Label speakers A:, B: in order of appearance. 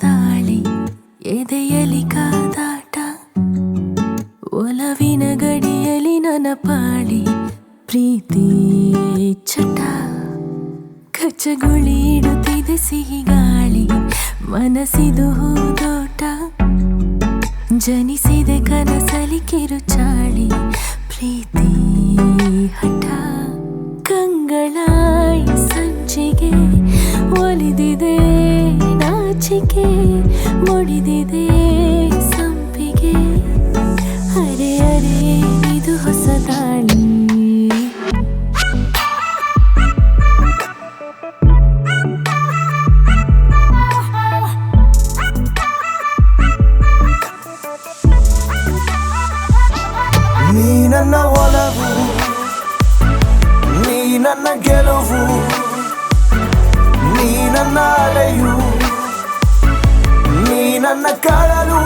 A: ದಾಳಿ ಎದೆಯಲಿ ಕಾದಾಟ ಒಲವಿನ ಗಡಿಯಲಿ ನನ್ನ ಪಾಳಿ ಪ್ರೀತಿ ಚಟ ಕಚ್ಚಗುಳಿ ಇಡುತ್ತಿದೆ ಸಿಹಿ ಗಾಳಿ ಮನಸ್ಸಿದು ಹೂದೋಟ ಜನಿಸಿದೆ ಕನಸಲಿ ಕಿರುಚಾಳಿ ಪ್ರೀತಿ ಹಠ ಕಂಗಳಾಯಿ ಸಂಚಿಗೆ ಒಲಿದಿದೆ ನಾಚಿಕೆ ಮುಡಿದಿದೆ ಸಂಪಿಗೆ ಅರೆ ಅರೆ ಇದು ಹೊಸ ದಾಳಿ
B: ನೀ ನನ್ನ ಒಲವು ನೀ ನನ್ನ ಗೆಲುವು ನೀ ನನ್ನ ಅಲೆಯು ನೀ ನನ್ನ ಕಡಲು